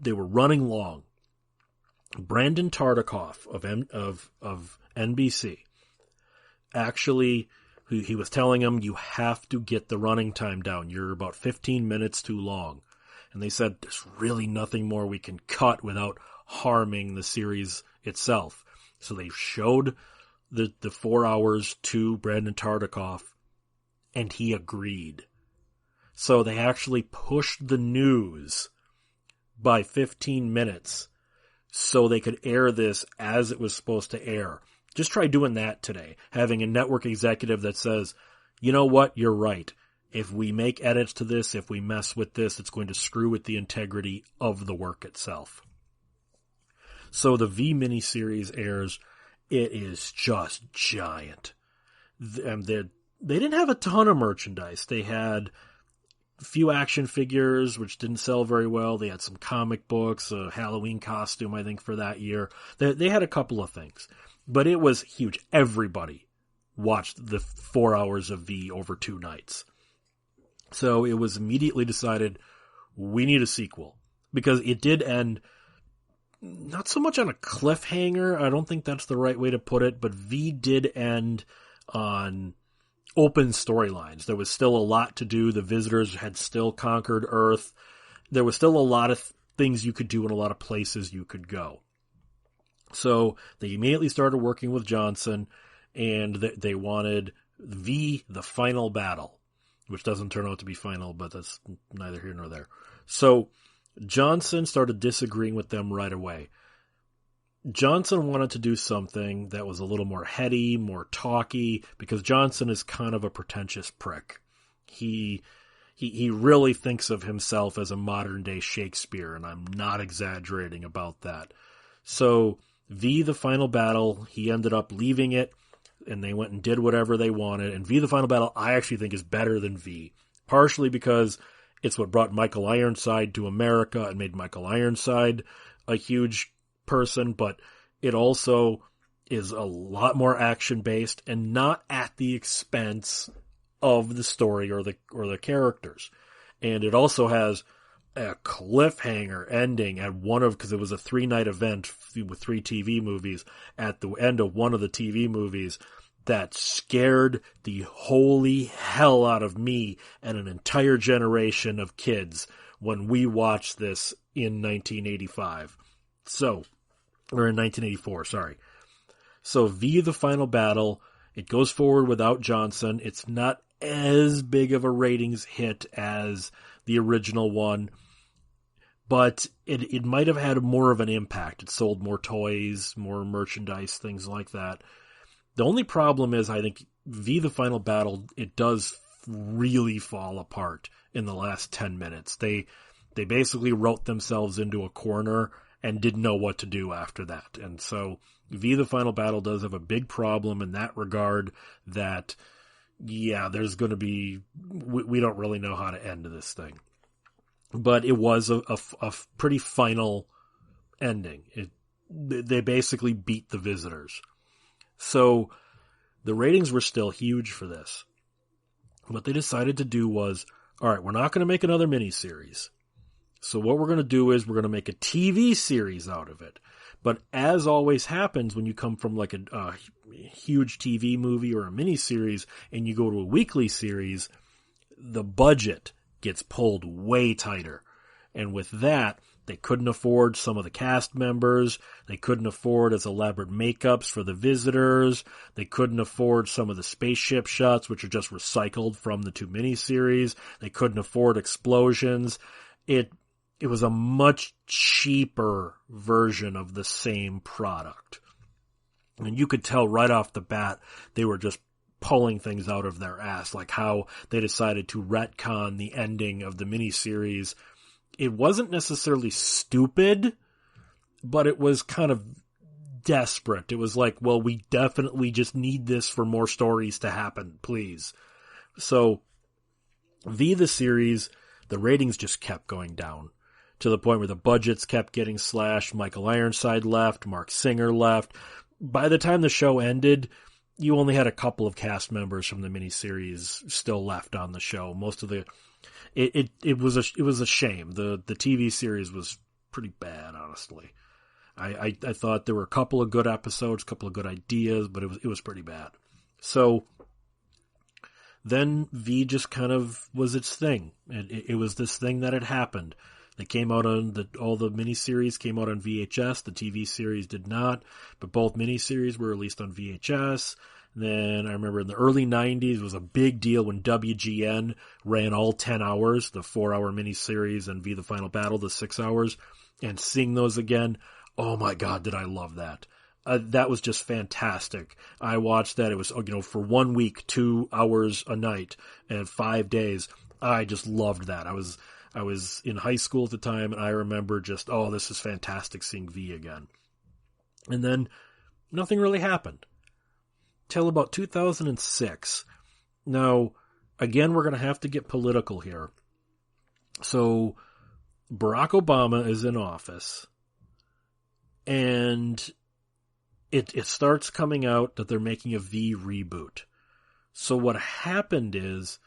were running long. Brandon Tartikoff of NBC actually, he was telling them, you have to get the running time down. You're about 15 minutes too long. And they said, there's really nothing more we can cut without harming the series itself. So they showed the 4 hours to Brandon Tartikoff, and he agreed. So they actually pushed the news by 15 minutes so they could air this as it was supposed to air. Just try doing that today. Having a network executive that says, you know what, you're right. If we make edits to this, if we mess with this, it's going to screw with the integrity of the work itself. So the V miniseries airs. It is just giant. They didn't have a ton of merchandise. They had a few action figures, which didn't sell very well. They had some comic books, a Halloween costume, I think, for that year. They had a couple of things. But it was huge. Everybody watched the 4 hours of V over 2 nights. So it was immediately decided, we need a sequel. Because it did end, not so much on a cliffhanger, I don't think that's the right way to put it, but V did end on open storylines. There was still a lot to do. The visitors had still conquered Earth. There was still a lot of things you could do and a lot of places you could go. So they immediately started working with Johnson, and they wanted V, the final battle, which doesn't turn out to be final, but that's neither here nor there. So Johnson started disagreeing with them right away. Johnson wanted to do something that was a little more heady, more talky, because Johnson is kind of a pretentious prick. He really thinks of himself as a modern-day Shakespeare, and I'm not exaggerating about that. So, V, The Final Battle, he ended up leaving it, and they went and did whatever they wanted. And V, The Final Battle, I actually think is better than V. Partially because it's what brought Michael Ironside to America and made Michael Ironside a huge person, but it also is a lot more action-based and not at the expense of the story or the characters. And it also has a cliffhanger ending at because it was a 3-night event with 3 TV movies, at the end of one of the TV movies that scared the holy hell out of me and an entire generation of kids when we watched this in 1985. Or in 1984, sorry. So V, The Final Battle, it goes forward without Johnson. It's not as big of a ratings hit as the original one, but it might have had more of an impact. It sold more toys, more merchandise, things like that. The only problem is, I think, V, The Final Battle, it does really fall apart in the last 10 minutes. They basically wrote themselves into a corner and didn't know what to do after that. And so V, The Final Battle does have a big problem in that regard that, yeah, there's going to be, we don't really know how to end this thing. But it was a pretty final ending. They basically beat the visitors. So the ratings were still huge for this. What they decided to do was, all right, we're not going to make another miniseries. So what we're going to do is we're going to make a TV series out of it. But as always happens when you come from like a huge TV movie or a miniseries and you go to a weekly series, the budget gets pulled way tighter. And with that, they couldn't afford some of the cast members. They couldn't afford as elaborate makeups for the visitors. They couldn't afford some of the spaceship shots, which are just recycled from the 2 miniseries. They couldn't afford explosions. It was a much cheaper version of the same product. And you could tell right off the bat they were just pulling things out of their ass, like how they decided to retcon the ending of the miniseries. It wasn't necessarily stupid, but it was kind of desperate. It was like, well, we definitely just need this for more stories to happen, please. So, V, the series, the ratings just kept going down to the point where the budgets kept getting slashed. Michael Ironside left, Mark Singer left. By the time the show ended, you only had a couple of cast members from the miniseries still left on the show. Most of the it was a shame. The TV series was pretty bad, honestly. I thought there were a couple of good episodes, a couple of good ideas, but it was pretty bad. So then V just kind of was its thing. It was this thing that had happened. They came out on all the miniseries came out on VHS. The TV series did not, but both miniseries were released on VHS. Then I remember in the early 90s, it was a big deal when WGN ran all 10 hours, the 4-hour miniseries, and V, The Final Battle, the 6 hours, and seeing those again. Oh my God, did I love that. That was just fantastic. I watched that. It was, for 1 week, 2 hours a night, and 5 days. I just loved that. I was in high school at the time, and I remember just, this is fantastic seeing V again. And then nothing really happened till about 2006. Now, again, we're going to have to get political here. So, Barack Obama is in office, and it starts coming out that they're making a V reboot. So what happened is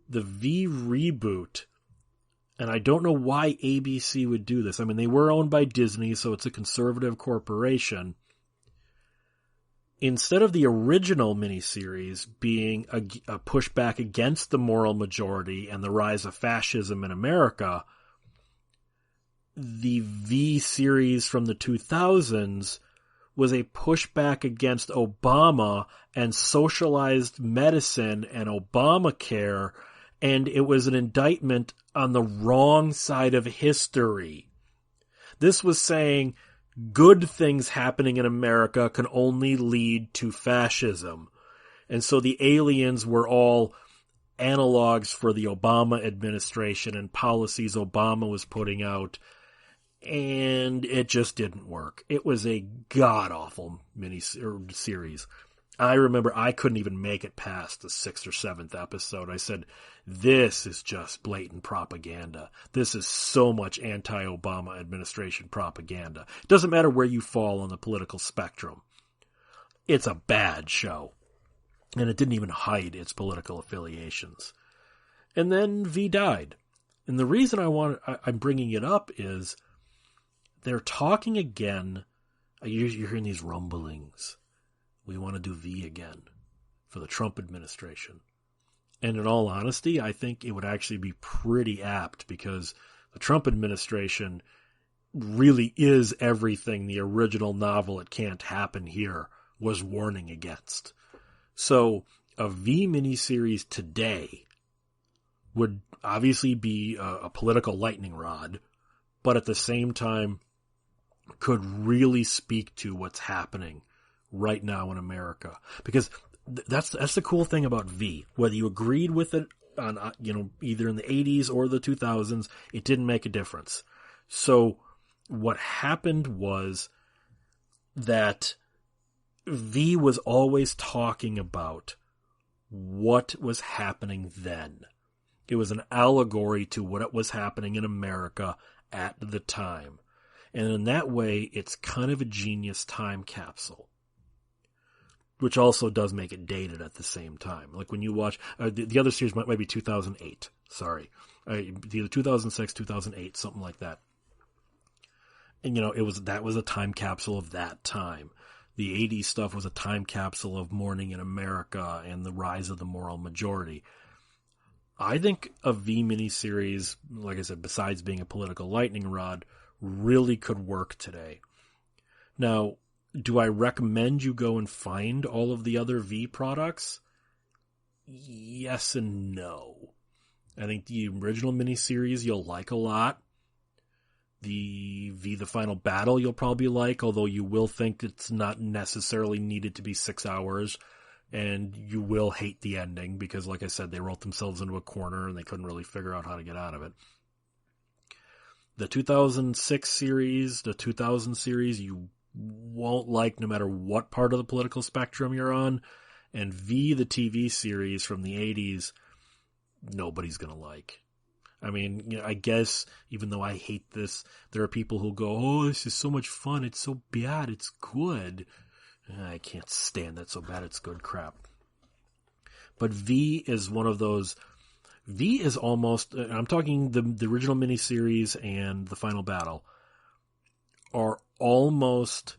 the V reboot, and I don't know why ABC would do this. I mean, they were owned by Disney, so it's a conservative corporation. Instead of the original miniseries being a pushback against the moral majority and the rise of fascism in America, the V series from the 2000s was a pushback against Obama and socialized medicine and Obamacare, and it was an indictment on the wrong side of history. This was saying, good things happening in America can only lead to fascism. And so the aliens were all analogs for the Obama administration and policies Obama was putting out. And it just didn't work. It was a god-awful series. I remember I couldn't even make it past the 6th or 7th episode. I said, this is just blatant propaganda. This is so much anti-Obama administration propaganda. It doesn't matter where you fall on the political spectrum. It's a bad show. And it didn't even hide its political affiliations. And then V died. And the reason I'm bringing it up is they're talking again. You're hearing these rumblings. We want to do V again for the Trump administration. And in all honesty, I think it would actually be pretty apt because the Trump administration really is everything the original novel It Can't Happen Here was warning against. So a V miniseries today would obviously be a political lightning rod, but at the same time could really speak to what's happening right now in America. Because that's the cool thing about V. Whether you agreed with it on either in the 80s or the 2000s, it didn't make a difference. So what happened was that V was always talking about what was happening then. It was an allegory to what was happening in America at the time. And in that way, it's kind of a genius time capsule, which also does make it dated at the same time. Like when you watch, the other series might be 2008, sorry. Either 2006, 2008, something like that. And, that was a time capsule of that time. The 80s stuff was a time capsule of morning in America and the rise of the moral majority. I think a V miniseries, like I said, besides being a political lightning rod, really could work today. Now, do I recommend you go and find all of the other V products? Yes and no. I think the original miniseries you'll like a lot. The Final Battle you'll probably like, although you will think it's not necessarily needed to be 6 hours, and you will hate the ending because, like I said, they wrote themselves into a corner and they couldn't really figure out how to get out of it. The 2006 series, the 2000 series, you won't like no matter what part of the political spectrum you're on, and V, the TV series from the 80s, nobody's going to like. I mean, I guess, even though I hate this, there are people who go, oh, this is so much fun, it's so bad, it's good. I can't stand that so bad, it's good crap. But V is one of those, V is almost, I'm talking the original miniseries and the Final Battle, are almost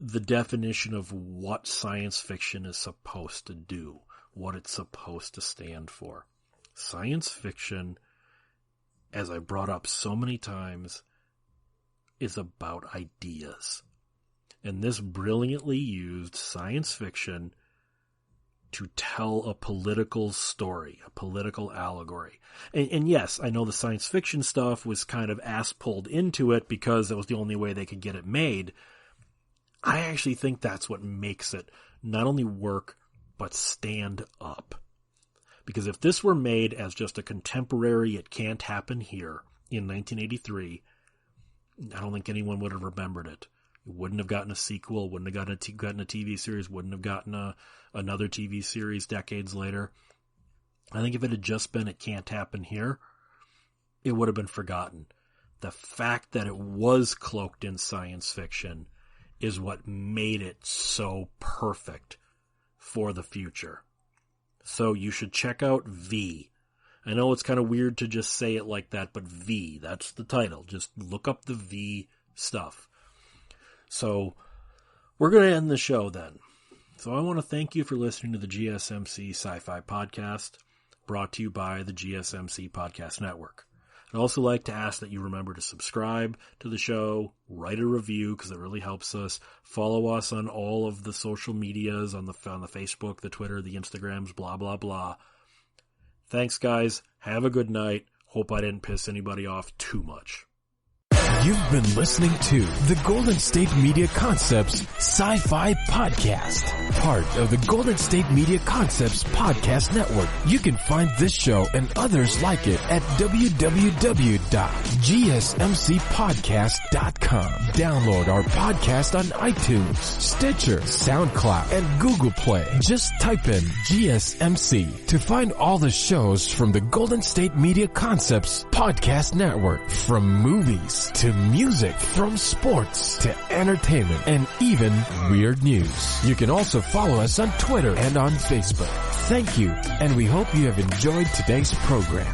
the definition of what science fiction is supposed to do, what it's supposed to stand for. Science fiction, as I brought up so many times, is about ideas. And this brilliantly used science fiction to tell a political story, a political allegory. And yes, I know the science fiction stuff was kind of ass-pulled into it because that was the only way they could get it made. I actually think that's what makes it not only work, but stand up. Because if this were made as just a contemporary It Can't Happen Here in 1983, I don't think anyone would have remembered it. It wouldn't have gotten a sequel, wouldn't have gotten a TV series, wouldn't have gotten another TV series decades later. I think if it had just been It Can't Happen Here, it would have been forgotten. The fact that it was cloaked in science fiction is what made it so perfect for the future. So you should check out V. I know it's kind of weird to just say it like that, but V, that's the title. Just look up the V stuff. So we're going to end the show then. So I want to thank you for listening to the GSMC Sci-Fi Podcast, brought to you by the GSMC Podcast Network. I'd also like to ask that you remember to subscribe to the show, write a review because it really helps us, follow us on all of the social medias, on the Facebook, the Twitter, the Instagrams, blah, blah, blah. Thanks, guys. Have a good night. Hope I didn't piss anybody off too much. You've been listening to the Golden State Media Concepts Sci-Fi Podcast, part of the Golden State Media Concepts Podcast Network. You can find this show and others like it at www.gsmcpodcast.com. Download our podcast on iTunes, Stitcher, SoundCloud, and Google Play. Just type in GSMC to find all the shows from the Golden State Media Concepts Podcast Network. From movies to music, from sports to entertainment, and even weird news. You can also follow us on Twitter and on Facebook. Thank you, and we hope you have enjoyed today's program.